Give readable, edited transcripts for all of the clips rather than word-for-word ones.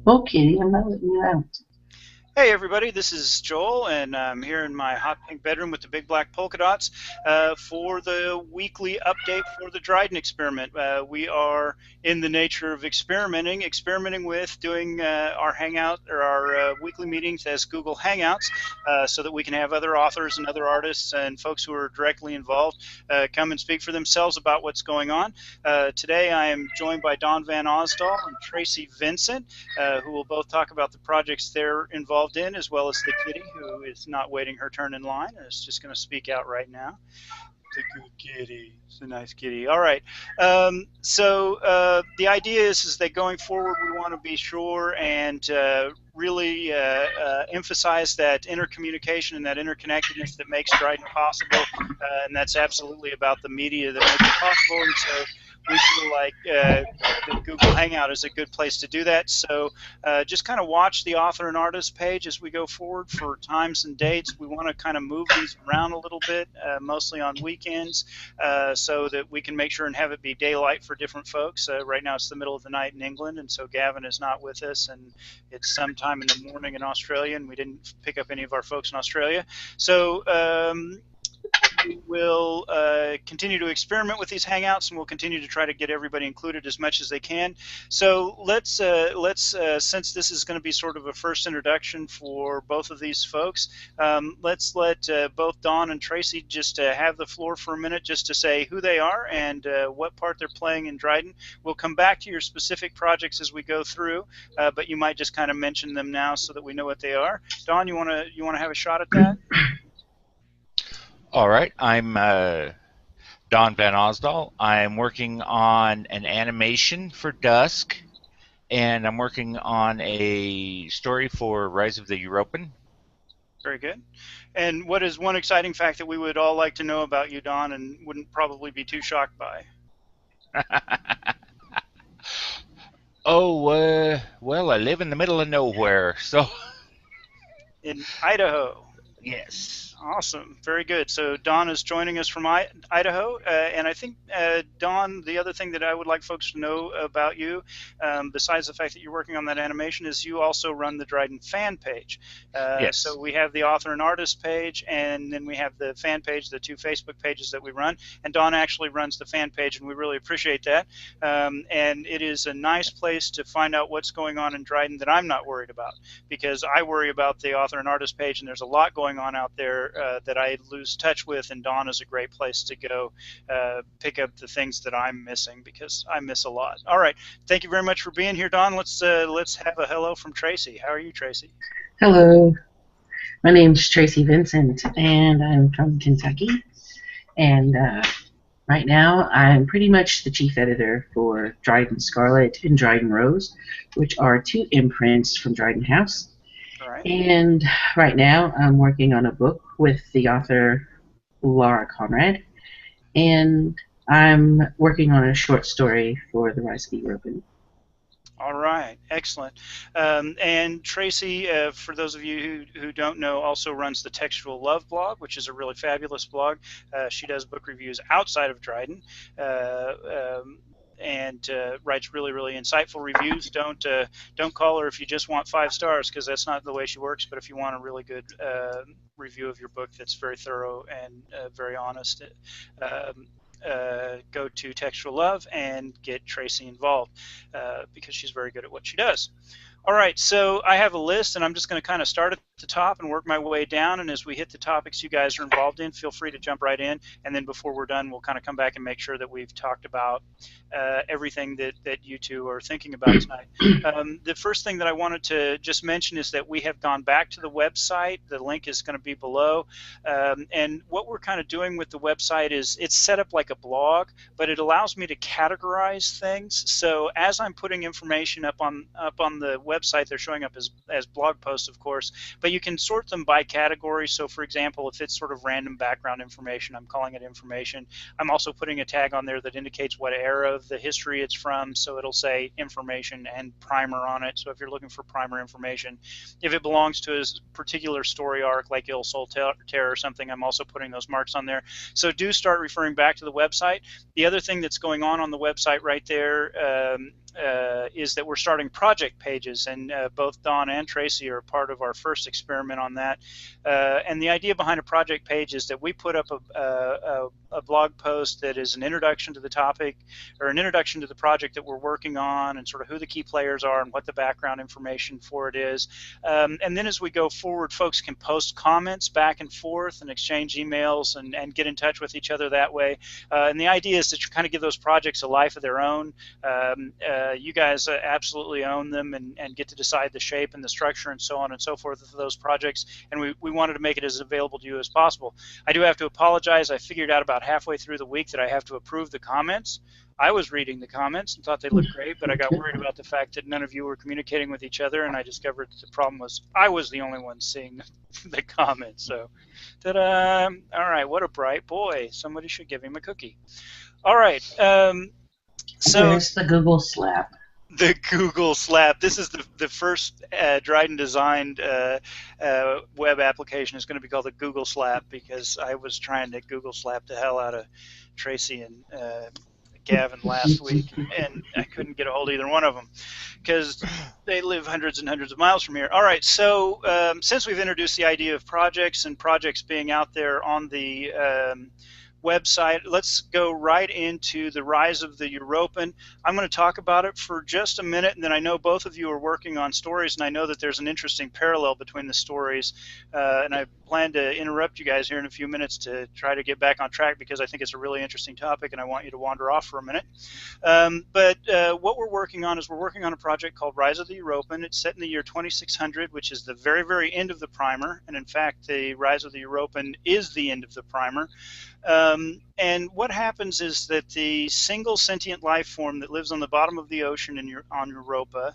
Okay, I'm not letting you out. Hey everybody, this is Joel, and I'm here in my hot pink bedroom with the big black polka dots for the weekly update for the Dryden experiment. We are in the nature of experimenting with doing our Hangout or our weekly meetings as Google Hangouts, so that we can have other authors and other artists and folks who are directly involved come and speak for themselves about what's going on. Today I am joined by Don Van Osdal and Tracy Vincent, who will both talk about the projects they're involved in, as well as the kitty, who is not waiting her turn in line and is just going to speak out right now. The good kitty. It's a nice kitty. All right. So the idea is that going forward, we want to be sure and really emphasize that intercommunication and that interconnectedness that makes Dryden possible, and that's absolutely about the media that make it possible. And so we feel like that Google Hangout is a good place to do that. So just kind of watch the author and artist page as we go forward for times and dates. We want to kind of move these around a little bit, mostly on weekends, so that we can make sure and have it be daylight for different folks. Right now it's the middle of the night in England, and so Gavin is not with us, and it's sometime in the morning in Australia, and we didn't pick up any of our folks in Australia. So we will continue to experiment with these hangouts, and we'll continue to try to get everybody included as much as they can. So let's since this is going to be sort of a first introduction for both of these folks, let's let both Don and Tracy just have the floor for a minute, just to say who they are and what part they're playing in Dryden. We'll come back to your specific projects as we go through, but you might just kind of mention them now so that we know what they are. Don, you want to have a shot at that? All right, I'm Don Van Osdal. I'm working on an animation for Dusk, and I'm working on a story for Rise of the European. Very good. And what is one exciting fact that we would all like to know about you, Don, and wouldn't probably be too shocked by? Oh, well, I live in the middle of nowhere, so In Idaho. yes. Awesome. Very good. So Don is joining us from Idaho. And I think, Don, the other thing that I would like folks to know about you, besides the fact that you're working on that animation, is you also run the Dryden fan page. So Yes. we have the author and artist page, and then we have the fan page, the two Facebook pages that we run. And Don actually runs the fan page, and we really appreciate that. And it is a nice place to find out what's going on in Dryden that I'm not worried about, because I worry about the author and artist page, and there's a lot going on out there that I lose touch with, and Dawn is a great place to go pick up the things that I'm missing, because I miss a lot. All right, thank you very much for being here, Dawn. Let's have a hello from Tracy. How are you, Tracy? Hello, my name's Tracy Vincent, and I'm from Kentucky. And right now, I'm pretty much the chief editor for Dryden Scarlet and Dryden Rose, which are two imprints from Dryden House. All right. And right now, I'm working on a book with the author Laura Conrad, and I'm working on a short story for the Rise of the European. All right, excellent. And Tracy, for those of you who don't know, also runs the Textual Love blog, which is a really fabulous blog. She does book reviews outside of Dryden. And writes really, really insightful reviews. Don't call her if you just want 5 stars, because that's not the way she works. But if you want a really good review of your book that's very thorough and very honest, go to Textual Love and get Tracy involved, because she's very good at what she does. All right, so I have a list, and I'm just going to kind of start at the top and work my way down. And as we hit the topics you guys are involved in, feel free to jump right in. And then before we're done, we'll kind of come back and make sure that we've talked about everything that you two are thinking about tonight. The first thing that I wanted to just mention is that we have gone back to the website. The link is going to be below. And what we're kind of doing with the website is it's set up like a blog, but it allows me to categorize things. So as I'm putting information up on the website, they're showing up as blog posts, of course, but you can sort them by category. So for example, if it's sort of random background information, I'm calling it information. I'm also putting a tag on there that indicates what era of the history it's from, so it'll say information and primer on it. So if you're looking for primer information, if it belongs to a particular story arc like Il Solitaire or something, I'm also putting those marks on there. So do start referring back to the website. The other thing that's going on the website right there is that we're starting project pages, and both Don and Tracy are part of our first experiment on that. And the idea behind a project page is that we put up a blog post that is an introduction to the topic, or an introduction to the project that we're working on, and sort of who the key players are and what the background information for it is. And then as we go forward, folks can post comments back and forth and exchange emails and get in touch with each other that way. And the idea is to kind of give those projects a life of their own. You guys absolutely own them and get to decide the shape and the structure and so on and so forth of those projects. And we wanted to make it as available to you as possible. I do have to apologize. I figured out about halfway through the week that I have to approve the comments. I was reading the comments and thought they looked great, but I got worried about the fact that none of you were communicating with each other, and I discovered that the problem was I was the only one seeing the comments. So, ta-da! All right, what a bright boy. Somebody should give him a cookie. All right. So there's the Google slap. The Google slap. This is the first Dryden designed web application. Is going to be called the Google slap, because I was trying to Google slap the hell out of Tracy and Gavin last week, and I couldn't get a hold of either one of them because they live hundreds and hundreds of miles from here. All right, so since we've introduced the idea of projects and projects being out there on the website, let's go right into the rise of the European. I'm going to talk about it for just a minute, and then I know both of you are working on stories, and I know that there's an interesting parallel between the stories, and I plan to interrupt you guys here in a few minutes to try to get back on track, because I think it's a really interesting topic, and I want you to wander off for a minute. But what we're working on is we're working on a project called Rise of the European. It's set in the year 2600, which is the very, very end of the primer, and in fact, the Rise of the European is the end of the primer. And what happens is that the single sentient life form that lives on the bottom of the ocean on Europa,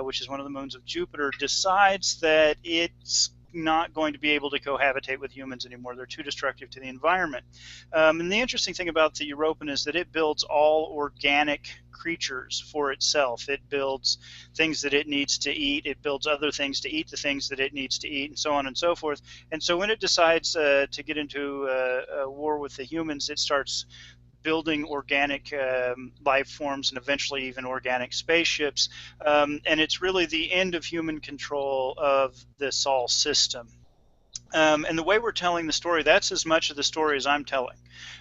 which is one of the moons of Jupiter, decides that it's not going to be able to cohabitate with humans anymore. They're too destructive to the environment. And the interesting thing about the European is that it builds all organic creatures for itself. It builds things that it needs to eat. It builds other things to eat the things that it needs to eat, and so on and so forth. And so when it decides to get into a war with the humans, it starts building organic life forms and eventually even organic spaceships. And it's really the end of human control of the Sol system. And the way we're telling the story, that's as much of the story as I'm telling.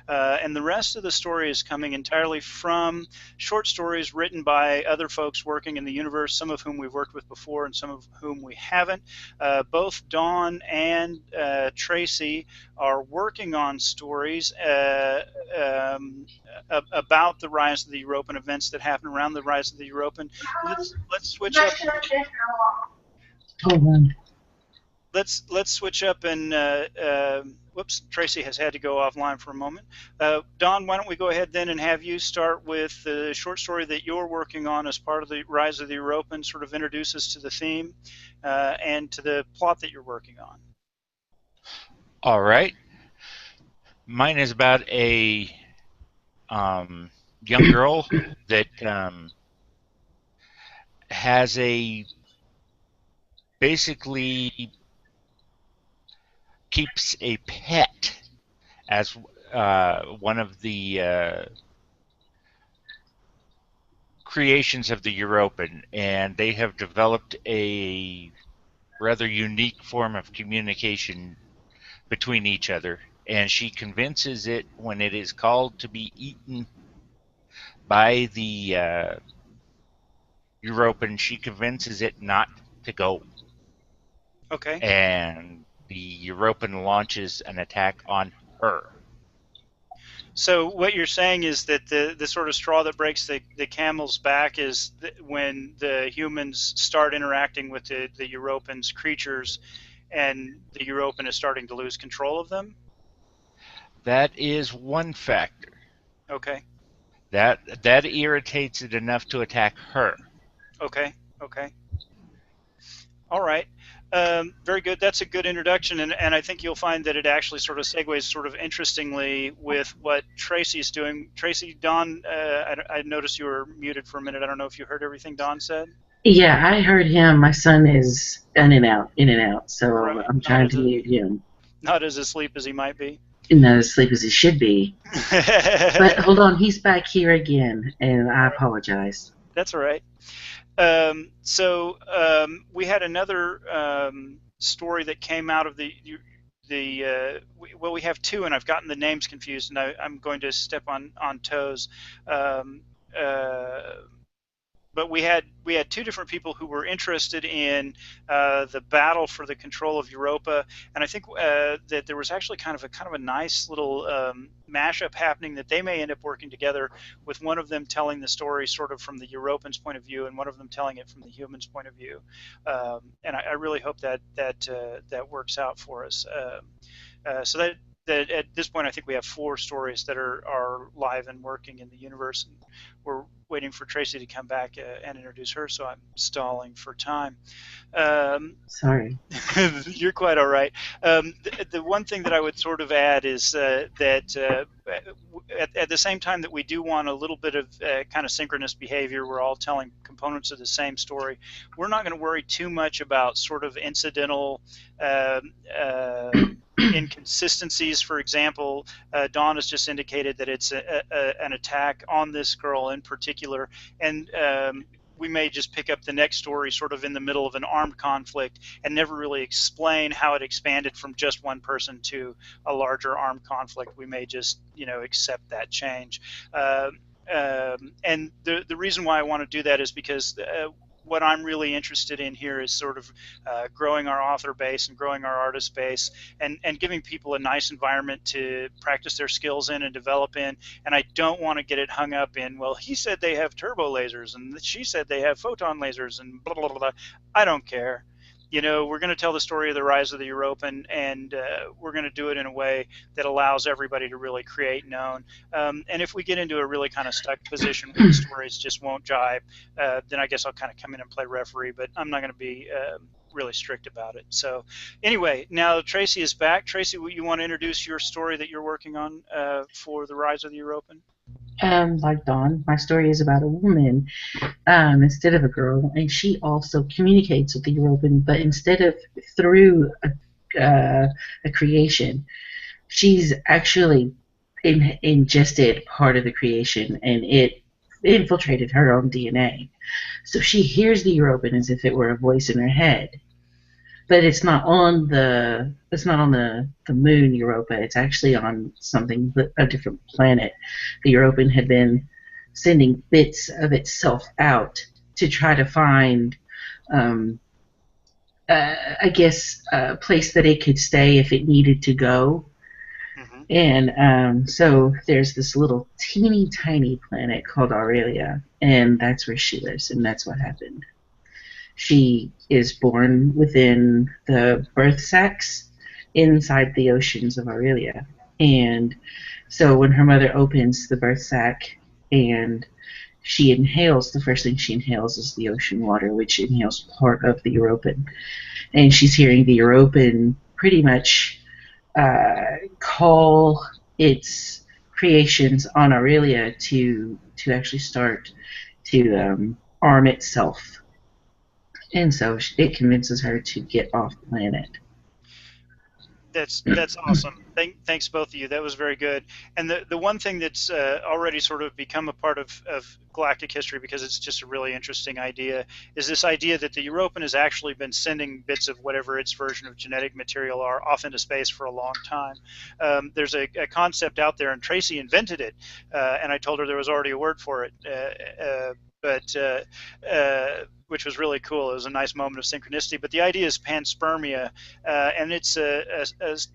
And the rest of the story is coming entirely from short stories written by other folks working in the universe, some of whom we've worked with before and some of whom we haven't. Both Dawn and Tracy are working on stories about the Rise of the European, events that happen around the Rise of the European. Let's switch up. Hold on. Let's switch up and whoops, Tracy has had to go offline for a moment. Don, why don't we go ahead then and have you start with the short story that you're working on as part of the Rise of the European, sort of introduce us to the theme and to the plot that you're working on. All right. Mine is about a young girl that has basically keeps a pet as one of the creations of the European, and they have developed a rather unique form of communication between each other, and she convinces it, when it is called to be eaten by the European, she convinces it not to go. Okay. And the European launches an attack on her. So what you're saying is that the sort of straw that breaks the camel's back is when the humans start interacting with the Europeans' creatures, and the European is starting to lose control of them? That is one factor. Okay. That irritates it enough to attack her. Okay. Okay. All right. Very good. That's a good introduction, and I think you'll find that it actually sort of segues sort of interestingly with what Tracy's doing. Tracy, Don, I noticed you were muted for a minute. I don't know if you heard everything Don said. Yeah, I heard him. My son is in and out, so Right. I'm trying to mute him. Not as asleep as he might be. Not as asleep as he should be. But hold on, he's back here again, and I apologize. That's all right. We had another story that came out of well, we have two, and I've gotten the names confused, and I'm going to step on toes. Um, uh, but we had two different people who were interested in the battle for the control of Europa, and I think that there was actually kind of a nice little mashup happening that they may end up working together, with one of them telling the story sort of from the Europans' point of view, and one of them telling it from the humans' point of view. And I really hope that works out for us. So that at this point, I think we have four stories that are live and working in the universe, and we're waiting for Tracy to come back and introduce her. So I'm stalling for time. Um, Sorry. you're quite all right. The one thing that I would sort of add is that at the same time that we do want a little bit of kind of synchronous behavior, we're all telling components of the same story. We're not going to worry too much about sort of incidental inconsistencies. For example, Dawn has just indicated that it's an attack on this girl in particular, and we may just pick up the next story sort of in the middle of an armed conflict and never really explain how it expanded from just one person to a larger armed conflict. We may just, accept that change. And the reason why I want to do that is because what I'm really interested in here is sort of growing our author base and growing our artist base, and giving people a nice environment to practice their skills in and develop in. And I don't want to get it hung up in, well, he said they have turbo lasers and she said they have photon lasers and blah, blah, blah, blah. I don't care. We're going to tell the story of the rise of the Europan, and we're going to do it in a way that allows everybody to really create and own. And if we get into a really kind of stuck position where the stories just won't jive, then I guess I'll kind of come in and play referee, but I'm not going to be really strict about it. So anyway, now Tracy is back. Tracy, you want to introduce your story that you're working on for the rise of the Europan? Like Dawn, my story is about a woman instead of a girl, and she also communicates with the Europan, but instead of through a creation, she's actually ingested part of the creation, and it infiltrated her own DNA. So she hears the Europan as if it were a voice in her head, but it's not on the moon Europa. It's actually on a different planet. The Europan had been sending bits of itself out to try to find, um, I guess, a place that it could stay if it needed to go. Mm-hmm. And so there's this little teeny tiny planet called Aurelia, and that's where she lives, and that's what happened. She is born within the birth sacs inside the oceans of Aurelia. And so when her mother opens the birth sac and she inhales, the first thing she inhales is the ocean water, which inhales part of the Europan. And she's hearing the Europan pretty much call its creations on Aurelia to actually start to arm itself. And so it convinces her to get off planet. That's awesome. Thanks both of you. That was very good. And the one thing that's already sort of become a part of galactic history, because it's just a really interesting idea, is this idea that the Europan has actually been sending bits of whatever its version of genetic material are off into space for a long time. There's a concept out there, and Tracy invented it, and I told her there was already a word for it. But which was really cool. It was a nice moment of synchronicity. But the idea is panspermia, and it's a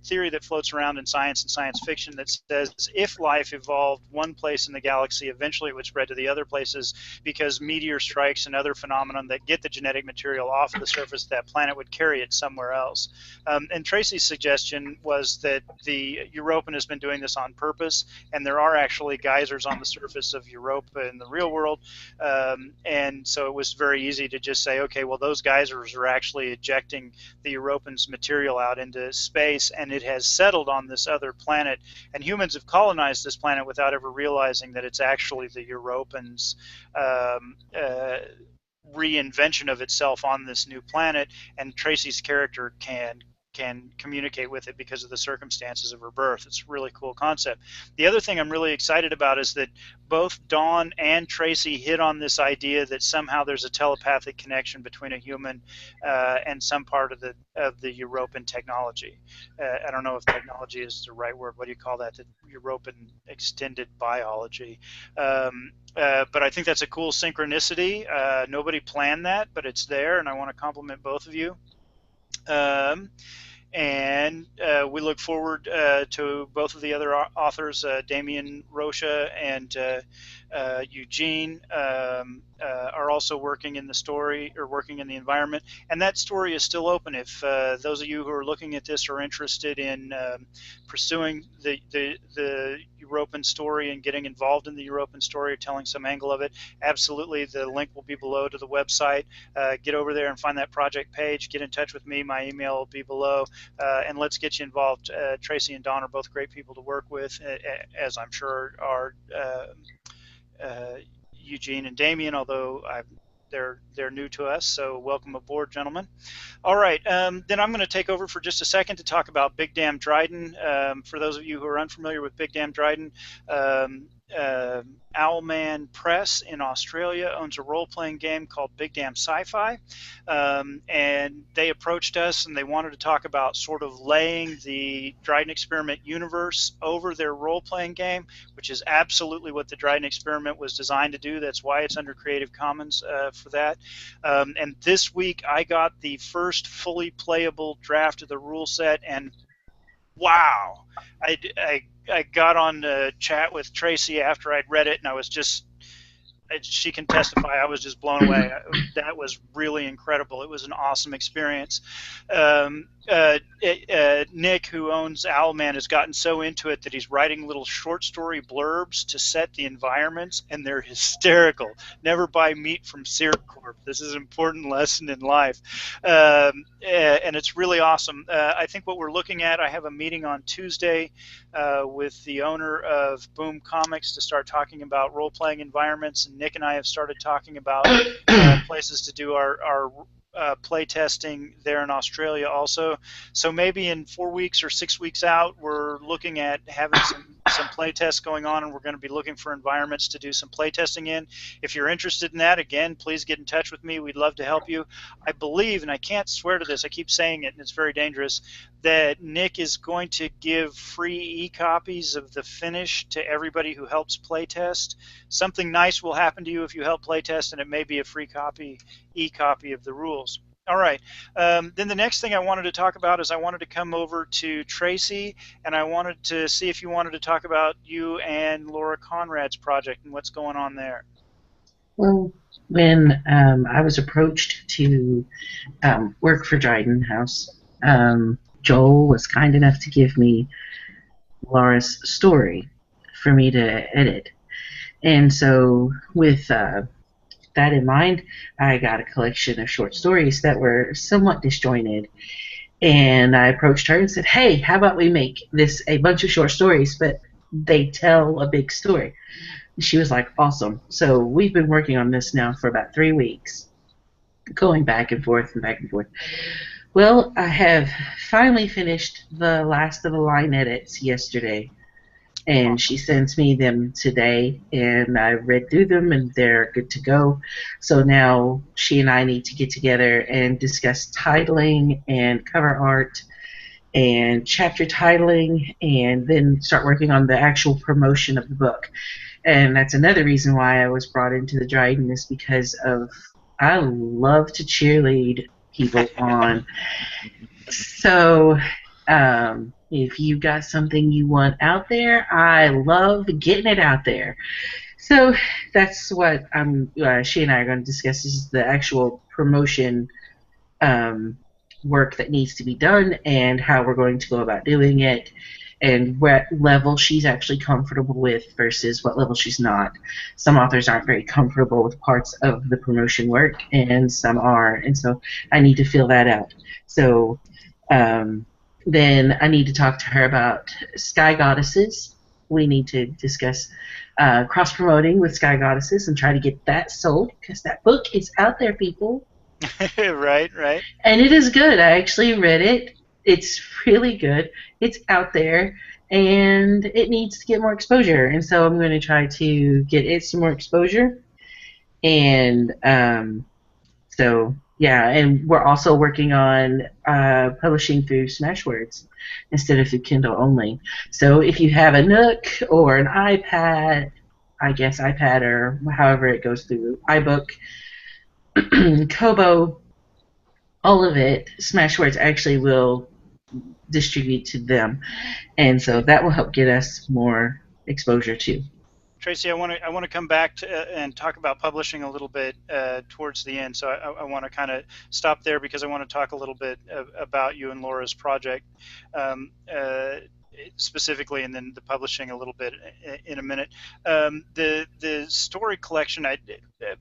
theory that floats around in science and science fiction that says if life evolved one place in the galaxy, eventually it would spread to the other places, because meteor strikes and other phenomenon that get the genetic material off of the surface of that planet would carry it somewhere else. And Tracy's suggestion was that the Europan has been doing this on purpose, and there are actually geysers on the surface of Europa in the real world. And so it was very easy to just say, okay, well, those geysers are actually ejecting the Europan's material out into space, and it has settled on this other planet. And humans have colonized this planet without ever realizing that it's actually the Europan's reinvention of itself on this new planet. And Tracy's character can can communicate with it because of the circumstances of her birth. It's a really cool concept. The other thing I'm really excited about is that both Dawn and Tracy hit on this idea that somehow there's a telepathic connection between a human and some part of the European technology. I don't know if technology is the right word. What do you call that? The European extended biology. But I think that's a cool synchronicity. Nobody planned that, but it's there, and I want to compliment both of you. And we look forward to both of the other authors, Damien Rocha and Eugene, are also working in the story or working in the environment. And that story is still open. If those of you who are looking at this are interested in pursuing the European story and getting involved in the European story or telling some angle of it, absolutely, the link will be below to the website. Get over there and find that project page. Get in touch with me. My email will be below. And let's get you involved. Tracy and Don are both great people to work with, as I'm sure are Eugene and Damien, although they're new to us. So welcome aboard, gentlemen. All right, then I'm going to take over for just a second to talk about Big Damn Dryden. For those of you who are unfamiliar with Big Damn Dryden, Owlman Press in Australia owns a role-playing game called Big Damn Sci-Fi, and they approached us and they wanted to talk about sort of laying the Dryden Experiment universe over their role-playing game, which is absolutely what the Dryden Experiment was designed to do. That's why it's under Creative Commons for that. And this week I got the first fully playable draft of the rule set, and wow, I got on the chat with Tracy after I'd read it, and I was just, she can testify, I was just blown away. That was really incredible. It was an awesome experience. Nick, who owns Owlman, has gotten so into it that he's writing little short story blurbs to set the environments, and they're hysterical. Never buy meat from Syrup Corp. This is an important lesson in life. And it's really awesome. I think what we're looking at, I have a meeting on Tuesday with the owner of Boom Comics to start talking about role-playing environments, and Nick and I have started talking about places to do our play testing there in Australia also. So maybe in 4 weeks or 6 weeks out, we're looking at having some play tests going on, and we're going to be looking for environments to do some play testing in. If you're interested in that, again, please get in touch with me. We'd love to help you. I believe, and I can't swear to this, I keep saying it and it's very dangerous, that Nick is going to give free e-copies of the finish to everybody who helps play test. Something nice will happen to you if you help play test, and it may be a free e-copy of the rules. All right. Then the next thing I wanted to talk about is I wanted to come over to Tracy, and I wanted to see if you wanted to talk about you and Laura Conrad's project and what's going on there. Well, when I was approached to work for Dryden House, Joel was kind enough to give me Laura's story for me to edit. And so with that in mind, I got a collection of short stories that were somewhat disjointed. And I approached her and said, hey, how about we make this a bunch of short stories, but they tell a big story. And she was like, awesome. So we've been working on this now for about 3 weeks, going back and forth and back and forth. Well, I have finally finished the last of the line edits yesterday, and she sends me them today, and I read through them, and they're good to go. So now she and I need to get together and discuss titling and cover art and chapter titling, and then start working on the actual promotion of the book. And that's another reason why I was brought into the Dryden, is because of I love to cheerlead people on. So if you got something you want out there, I love getting it out there. So that's what she and I are going to discuss, is the actual promotion work that needs to be done, and how we're going to go about doing it, and what level she's actually comfortable with versus what level she's not. Some authors aren't very comfortable with parts of the promotion work, and some are, and so I need to fill that out. So then I need to talk to her about Sky Goddesses. We need to discuss cross-promoting with Sky Goddesses and try to get that sold, because that book is out there, people. Right. And it is good. I actually read it. it's really good. It's out there, and it needs to get more exposure. And so I'm going to try to get it some more exposure. And so yeah, and we're also working on publishing through Smashwords instead of through Kindle only. So if you have a Nook or an iPad, I guess iPad or however it goes through iBook, Kobo, all of it, Smashwords actually will distribute to them, and so that will help get us more exposure too. Tracy, I want to come back to, and talk about publishing a little bit towards the end. So I want to kind of stop there because I want to talk a little bit about you and Laura's project specifically, and then the publishing a little bit in a minute. The story collection.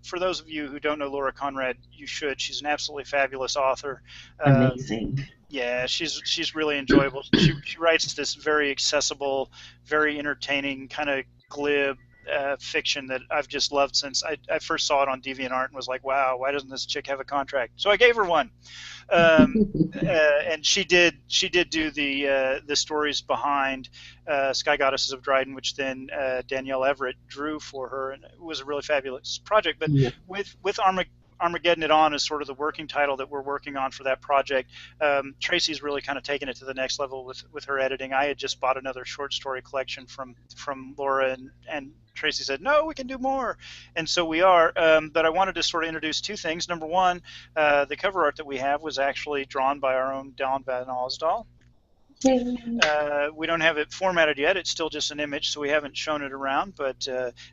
For those of you who don't know Laura Conrad, you should. She's an absolutely fabulous author. Amazing. Yeah, she's really enjoyable. She writes this very accessible, very entertaining, kind of glib fiction that I've just loved since I first saw it on DeviantArt and was like, wow, why doesn't this chick have a contract? So I gave her one, um, and she did do the stories behind Sky Goddesses of Dryden, which then Danielle Everett drew for her, and it was a really fabulous project. But Yeah. with Armageddon It On is sort of the working title that we're working on for that project. Tracy's really kind of taken it to the next level with her editing. I had just bought another short story collection from Laura, and Tracy said, no, we can do more. And so we are. But I wanted to sort of introduce two things. Number one, the cover art that we have was actually drawn by our own Don Van Osdal. We don't have it formatted yet. It's still just an image, so we haven't shown it around, but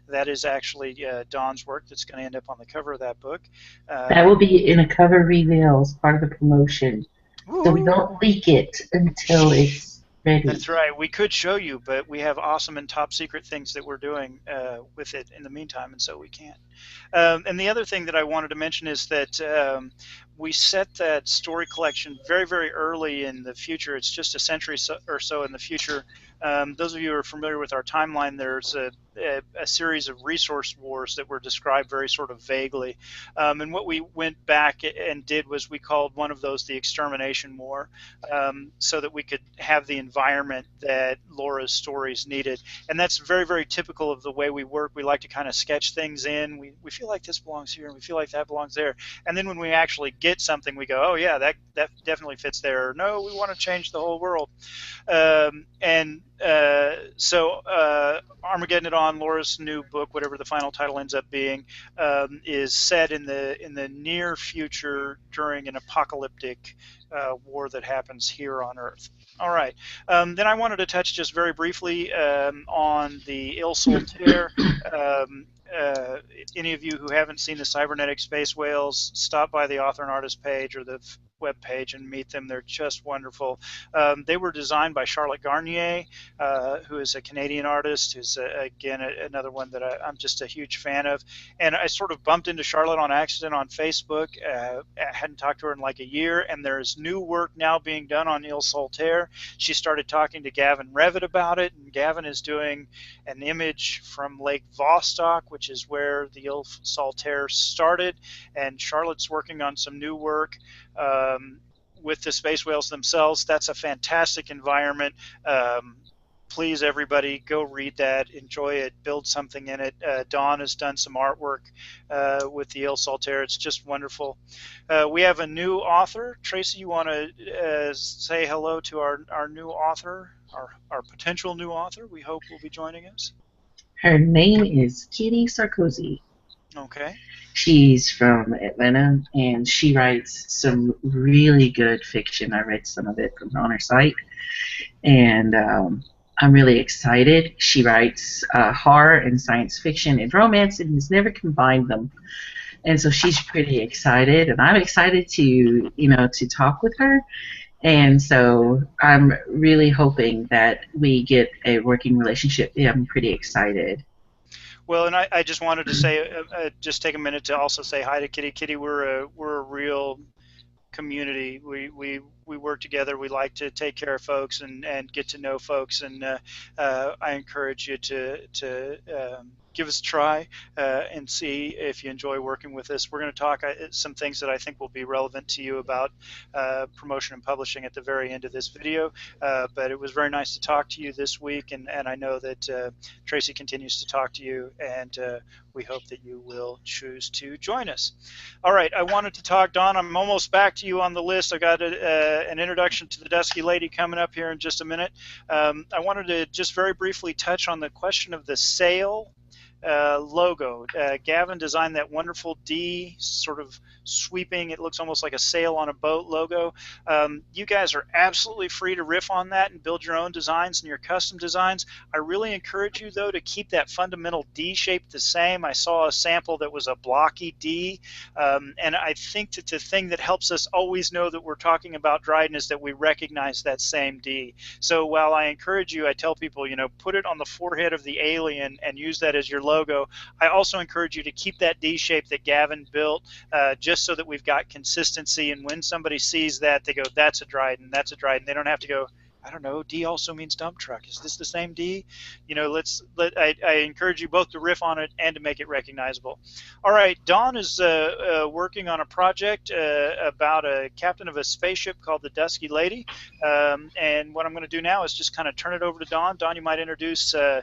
that is actually Don's work that's going to end up on the cover of that book. That will be in a cover reveal as part of the promotion. So we Woo! don't leak it until it's ready. That's right. We could show you, but we have awesome and top secret things that we're doing with it in the meantime, and so we can't. And the other thing that I wanted to mention is that we set that story collection very, very early in the future. It's just a century or so in the future. Those of you who are familiar with our timeline, there's a series of resource wars that were described very sort of vaguely. And what we went back and did was we called one of those the Extermination War, so that we could have the environment that Laura's stories needed. And that's very, very typical of the way we work. We like to kind of sketch things in. We feel like this belongs here, and we feel like that belongs there. And then when we actually get something, we go, oh, yeah, that definitely fits there. Or, no, we want to change the whole world. So Armageddon It On, Laura's new book, whatever the final title ends up being, is set in the near future during an apocalyptic war that happens here on Earth. All right. Then I wanted to touch just very briefly on the Il Solitaire. Any of you who haven't seen the cybernetic space whales, stop by the author and artist page or the web page and meet them. They're just wonderful. They were designed by Charlotte Garnier, who is a Canadian artist, who's again another one that I'm just a huge fan of. And I sort of bumped into Charlotte on accident on Facebook. I hadn't talked to her in like a year, and there's new work now being done on Il Solitaire. She started talking to Gavin Revitt about it, and Gavin is doing an image from Lake Vostok, which is where the Il Solitaire started, and Charlotte's working on some new work with the space whales themselves. That's a fantastic environment. Please, everybody, go read that, enjoy it, build something in it. Dawn has done some artwork with the Il Solitaire. It's just wonderful. We have a new author. Tracy, you want to say hello to our new author, our potential new author we hope will be joining us? Her name is Kitty Sarkozy. Okay. She's from Atlanta, and she writes some really good fiction. I read some of it from on her site, and I'm really excited. She writes horror and science fiction and romance, and has never combined them. And so she's pretty excited, and I'm excited to talk with her. And so I'm really hoping that we get a working relationship. Yeah, I'm pretty excited. Well, and I just wanted to say, just take a minute to also say hi to Kitty. Kitty, we're a real community. We we work together. We like to take care of folks and get to know folks, and I encourage you to give us a try and see if you enjoy working with us. We're going to talk some things that I think will be relevant to you about promotion and publishing at the very end of this video. But it was very nice to talk to you this week, and I know that Tracy continues to talk to you, and we hope that you will choose to join us. All right, I wanted to talk, Don, I'm almost back to you on the list. I got an introduction to the Dusky Lady coming up here in just a minute. I wanted to just very briefly touch on the question of the sail logo. Gavin designed that wonderful D sort of sweeping, it looks almost like a sail on a boat logo. You guys are absolutely free to riff on that and build your own designs and your custom designs. I really encourage you, though, to keep that fundamental D shape the same. I saw a sample that was a blocky D, and I think that the thing that helps us always know that we're talking about Dryden is that we recognize that same D. So while I encourage you, I tell people, put it on the forehead of the alien and use that as your logo, I also encourage you to keep that D shape that Gavin built, just so that we've got consistency, and when somebody sees that, they go, that's a Dryden, that's a Dryden. They don't have to go, I don't know, D also means dump truck. Is this the same D? I encourage you both to riff on it and to make it recognizable. All right, Don is working on a project about a captain of a spaceship called the Dusky Lady. And what I'm going to do now is just kind of turn it over to Don. Don, you might introduce the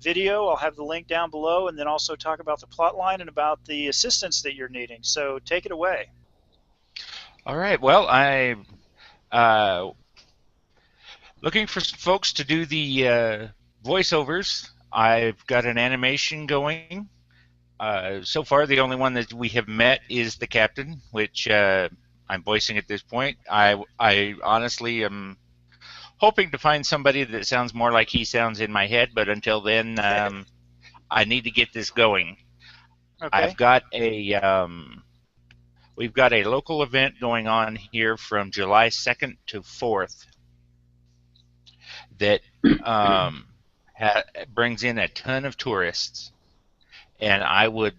video. I'll have the link down below, and then also talk about the plot line and about the assistance that you're needing. So take it away. All right. Well, I'm looking for some folks to do the voiceovers. I've got an animation going. So far, the only one that we have met is the captain, which I'm voicing at this point. I honestly am hoping to find somebody that sounds more like he sounds in my head, but until then, I need to get this going. Okay. We've got a local event going on here from July 2nd to 4th that brings in a ton of tourists, and I would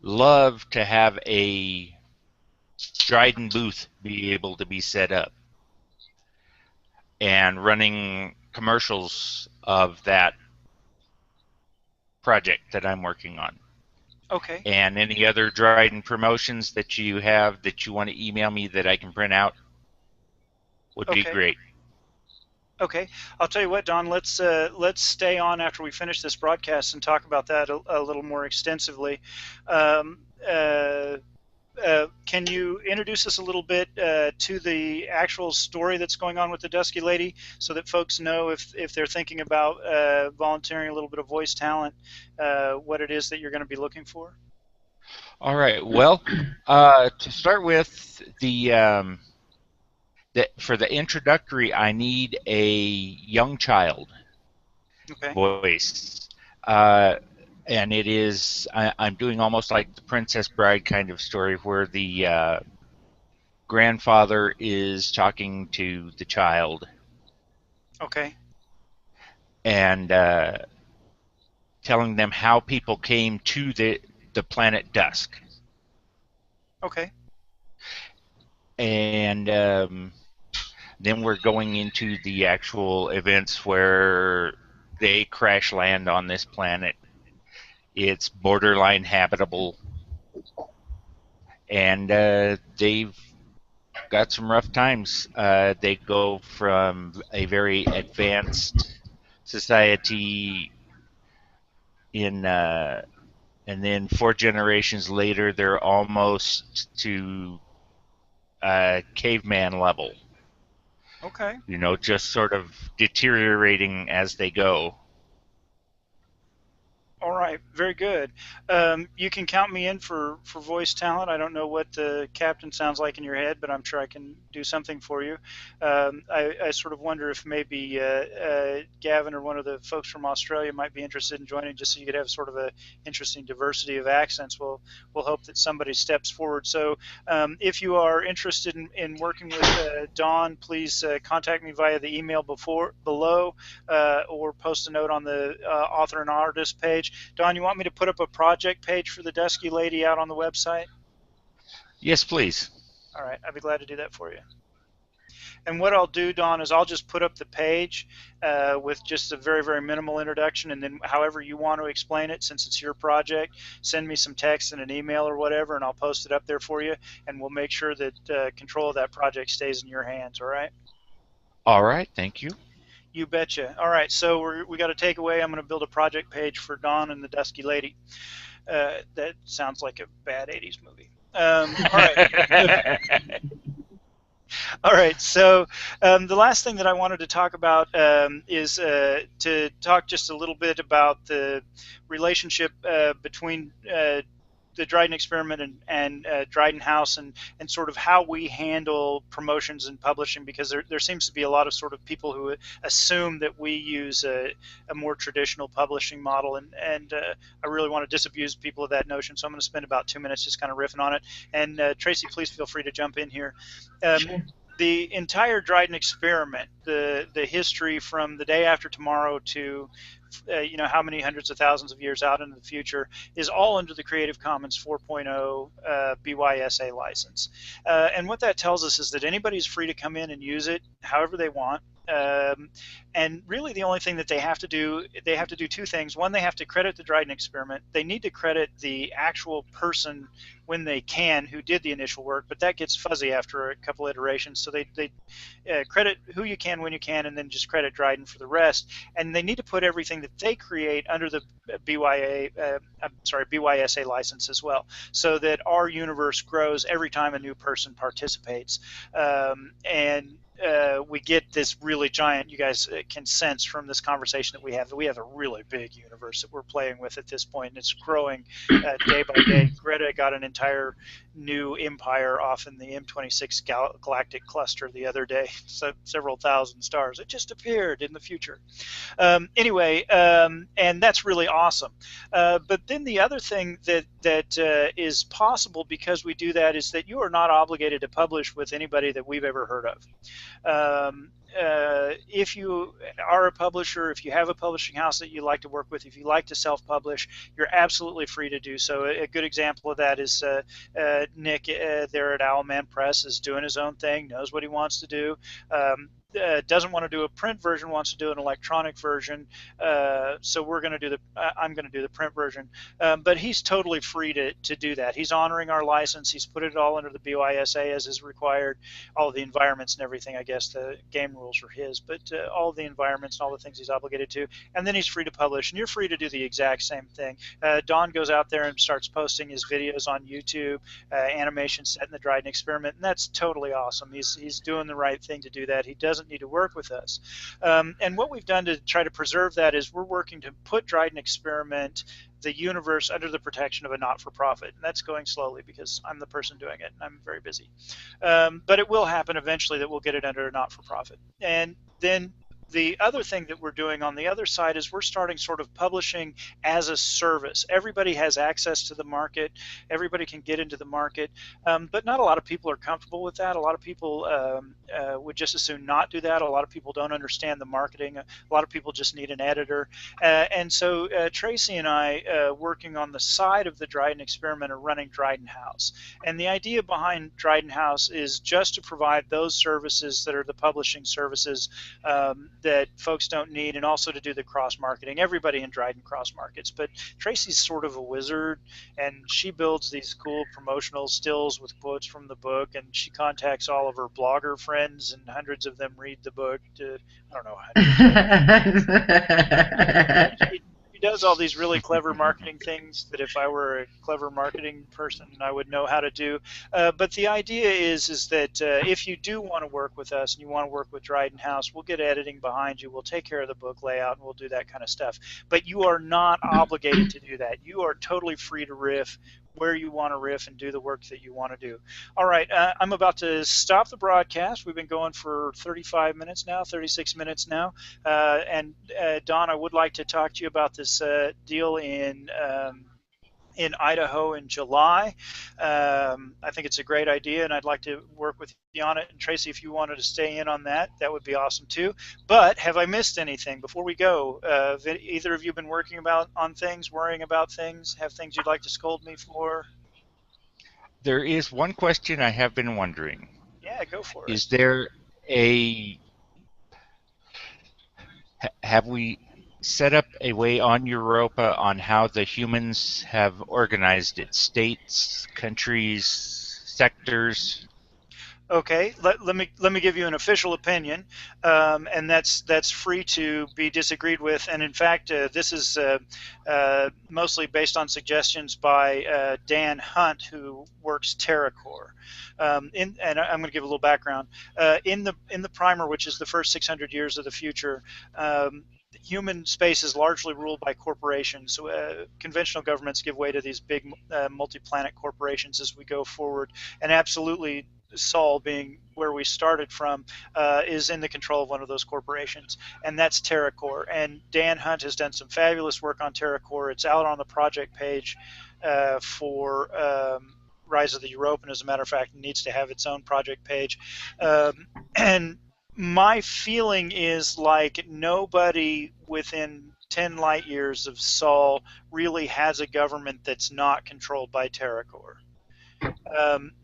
love to have a Dryden booth be able to be set up and running commercials of that project that I'm working on. Okay. And any other Dryden promotions that you have that you want to email me that I can print out would be great. Okay, I'll tell you what, Don. Let's stay on after we finish this broadcast and talk about that a little more extensively. Can you introduce us a little bit to the actual story that's going on with the Dusky Lady, so that folks know if they're thinking about volunteering a little bit of voice talent, what it is that you're going to be looking for? All right. Well, to start with, for the introductory, I need a young child voice. And it is, I'm doing almost like the Princess Bride kind of story, where the grandfather is talking to the child. Okay. And telling them how people came to the planet Dusk. Okay. And then we're going into the actual events where they crash land on this planet. It's borderline habitable, and they've got some rough times. They go from a very advanced society and then 4 generations later, they're almost to caveman level. Okay. Just sort of deteriorating as they go. All right, very good. You can count me in for voice talent. I don't know what the captain sounds like in your head, but I'm sure I can do something for you. I sort of wonder if maybe Gavin or one of the folks from Australia might be interested in joining, just so you could have sort of an interesting diversity of accents. We'll hope that somebody steps forward. So if you are interested in working with Don, please contact me via the email below, or post a note on the author and artist page. Don, you want me to put up a project page for the Dusky Lady out on the website? Yes, please. All right, I'd be glad to do that for you. And what I'll do, Don, is I'll just put up the page with just a very, very minimal introduction, and then however you want to explain it, since it's your project, send me some text and an email or whatever, and I'll post it up there for you, and we'll make sure that control of that project stays in your hands, all right? All right, thank you. You betcha. All right, so we got a takeaway. I'm going to build a project page for Don and the Dusky Lady. That sounds like a bad 80s movie. All right. All right. So the last thing that I wanted to talk about is to talk just a little bit about the relationship between the Dryden experiment and Dryden House, and sort of how we handle promotions and publishing, because there seems to be a lot of sort of people who assume that we use a more traditional publishing model, and I really want to disabuse people of that notion. So I'm going to spend about 2 minutes just kind of riffing on it. And Tracy, please feel free to jump in here. Sure. The entire Dryden experiment, the history from the day after tomorrow to how many hundreds of thousands of years out into the future, is all under the Creative Commons 4.0 BYSA license. And what that tells us is that anybody's free to come in and use it however they want. And really the only thing that they have to do two things. One, they have to credit the Dryden experiment. They need to credit the actual person when they can who did the initial work, but that gets fuzzy after a couple iterations. So they credit who you can when you can, and then just credit Dryden for the rest. And they need to put everything that they create under the BYSA license as well, so that our universe grows every time a new person participates. And we get this really giant, you guys can sense from this conversation that we have a really big universe that we're playing with at this point, and it's growing day by day. Greta got an entire new empire off in the M26 galactic cluster the other day, so several thousand stars. It just appeared in the future. Anyway, and that's really awesome. But then the other thing that is possible because we do that is that you are not obligated to publish with anybody that we've ever heard of. If you are a publisher, if you have a publishing house that you like to work with, if you like to self-publish, you're absolutely free to do so. A good example of that is Nick there at Owlman Press is doing his own thing, knows what he wants to do. Doesn't want to do a print version, wants to do an electronic version. So I'm going to do the print version. But he's totally free to do that. He's honoring our license. He's put it all under the BYSA as is required. All the environments and everything, I guess the game rules are his, but all the environments and all the things he's obligated to. And then he's free to publish, and you're free to do the exact same thing. Don goes out there and starts posting his videos on YouTube, animation set in the Dryden experiment, and that's totally awesome. He's doing the right thing to do that. He doesn't need to work with us. And what we've done to try to preserve that is we're working to put Dryden experiment, the universe, under the protection of a not-for-profit. And that's going slowly because I'm the person doing it and I'm very busy. But it will happen eventually that we'll get it under a not-for-profit. And then the other thing that we're doing on the other side is we're starting sort of publishing as a service. Everybody has access to the market. Everybody can get into the market. But not a lot of people are comfortable with that. A lot of people would just as soon not do that. A lot of people don't understand the marketing. A lot of people just need an editor. And so Tracy and I, working on the side of the Dryden experiment, are running Dryden House. And the idea behind Dryden House is just to provide those services that are the publishing services that folks don't need, and also to do the cross-marketing. Everybody in Dryden cross-markets, but Tracy's sort of a wizard, and she builds these cool promotional stills with quotes from the book, and she contacts all of her blogger friends, and hundreds of them read the book. I don't know, hundreds. She does all these really clever marketing things that if I were a clever marketing person, I would know how to do. But the idea is that if you do want to work with us and you want to work with Dryden House, we'll get editing behind you. We'll take care of the book layout and we'll do that kind of stuff. But you are not obligated to do that. You are totally free to riff where you want to riff and do the work that you want to do. All right, I'm about to stop the broadcast. We've been going for 35 minutes now, 36 minutes now. And Don, I would like to talk to you about this deal in Idaho in July. I think it's a great idea, and I'd like to work with you on it. And Tracy, if you wanted to stay in on that, that would be awesome too. But have I missed anything before we go? Either of you been working on things, worrying about things, have things you'd like to scold me for? There is one question I have been wondering. Yeah, go for it. Is there a have we set up a way on Europa on how the humans have organized it? States, countries, sectors? Okay, let me give you an official opinion, and that's free to be disagreed with. And in fact, this is mostly based on suggestions by Dan Hunt, who works TerraCore. And I'm going to give a little background. In the primer, which is the first 600 years of the future. Human space is largely ruled by corporations. Conventional governments give way to these big multi-planet corporations as we go forward, and absolutely Sol, being where we started from, is in the control of one of those corporations, and that's TerraCore. And Dan Hunt has done some fabulous work on TerraCore. It's out on the project page for Rise of the Europa, and as a matter of fact, it needs to have its own project page. And my feeling is like nobody within 10 light years of Sol really has a government that's not controlled by TerraCore.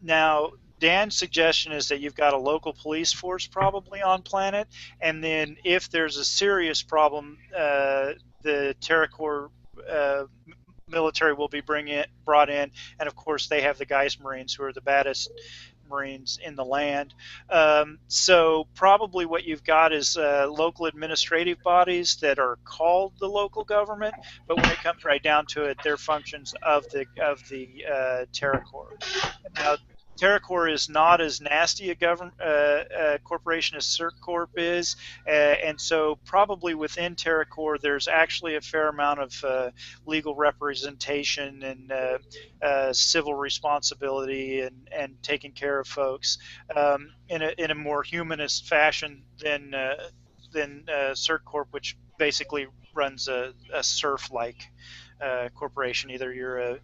Now, Dan's suggestion is that you've got a local police force probably on planet, and then if there's a serious problem, the TerraCore military will be brought in, and of course they have the Geist Marines, who are the baddest Marines in the land. So probably what you've got is local administrative bodies that are called the local government, but when it comes right down to it, they're functions of the TerraCore. Now, TerraCore is not as nasty a corporation as CertCorp is, and so probably within TerraCore there's actually a fair amount of legal representation and civil responsibility and taking care of folks in a more humanist fashion than CertCorp, which basically runs a serf-like corporation. Either you're a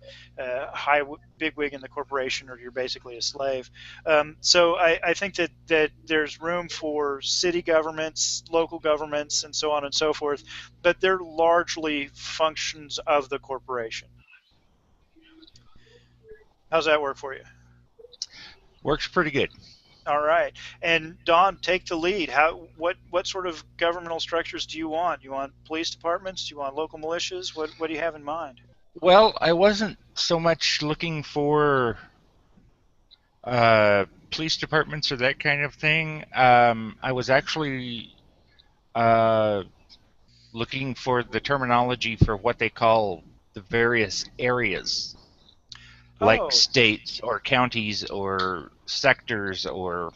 high bigwig in the corporation, or you're basically a slave. So I think that there's room for city governments, local governments, and so on and so forth, but they're largely functions of the corporation. How's that work for you? Works pretty good. All right. And Don, take the lead. What sort of governmental structures do you want? Do you want police departments? Do you want local militias? What do you have in mind? Well, I wasn't so much looking for police departments or that kind of thing. I was actually uh, looking for the terminology for what they call the various areas, like Oh, states or counties or sectors or.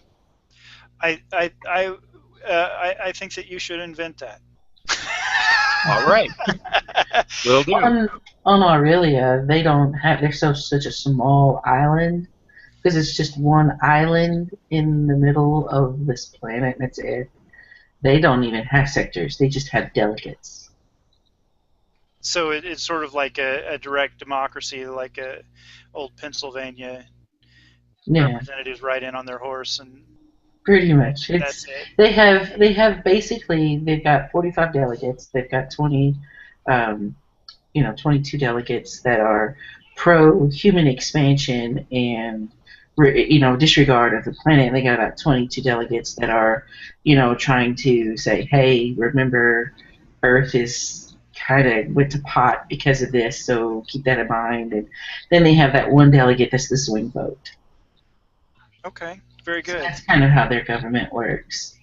I I I I think that you should invent that. All right, will do. On Aurelia, they don't have. They're such a small island because it's just one island in the middle of this planet. And that's it. They don't even have sectors. They just have delegates. So it's sort of like a direct democracy, like a old Pennsylvania Yeah, representatives ride in on their horse, and pretty much. that's It's it. they have basically they've got 45 delegates. They've got 20, 22 delegates that are pro human expansion and disregard of the planet. And they got about 22 delegates that are trying to say, hey, remember, Earth is kind of went to pot because of this, so keep that in mind. And then they have that one delegate that's the swing vote. Okay, very So good. that's kind of how their government works.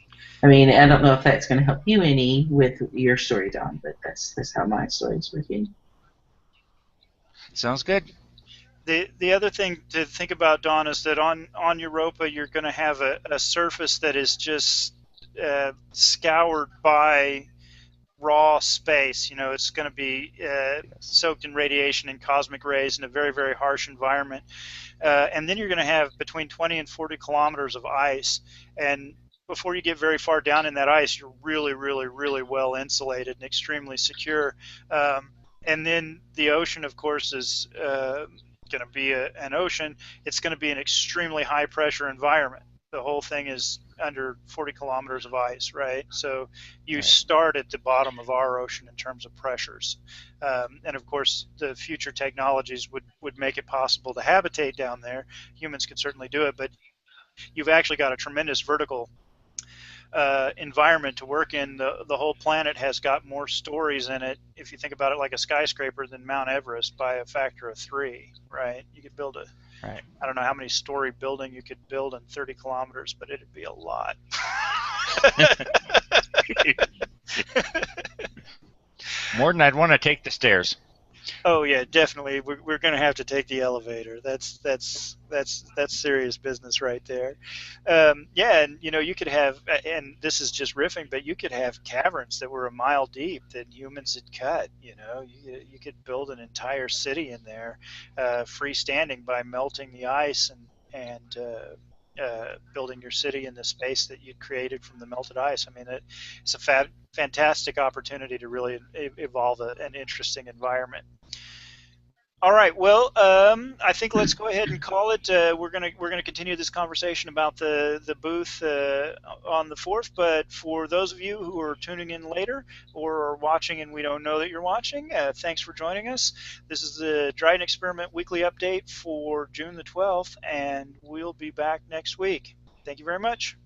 I mean, I don't know if that's going to help you any with your story, Don, but that's how my story is working. Sounds good. The other thing to think about, Don, is that on Europa you're going to have a surface that is just scoured by raw space. It's going to be Yes. soaked in radiation and cosmic rays in a very, very harsh environment. And then you're going to have between 20 and 40 kilometers of ice. And before you get very far down in that ice, you're really, really, really well insulated and extremely secure. And then the ocean, of course, is going to be an ocean. It's going to be an extremely high pressure environment. The whole thing is under 40 kilometers of ice, right? So you Right. start at the bottom of our ocean in terms of pressures. And of course, the future technologies would make it possible to habitate down there. Humans could certainly do it, but you've actually got a tremendous vertical environment to work in. The whole planet has got more stories in it, if you think about it, like a skyscraper, than Mount Everest by a factor of 3. Right? You could build a Right. I don't know how many story building you could build in 30 kilometers, but it'd be a lot. More than I'd want to take the stairs. Oh yeah, definitely. We're going to have to take the elevator. That's serious business right there. Yeah, and you could have, and this is just riffing, but you could have caverns that were a mile deep that humans had cut. You could build an entire city in there, freestanding by melting the ice and building your city in the space that you'd created from the melted ice. I mean, it's a fantastic opportunity to really evolve an interesting environment. All right. Well, I think let's go ahead and call it. We're gonna continue this conversation about the booth on the 4th. But for those of you who are tuning in later or are watching and we don't know that you're watching, thanks for joining us. This is the Dryden Experiment Weekly Update for June the 12th, and we'll be back next week. Thank you very much.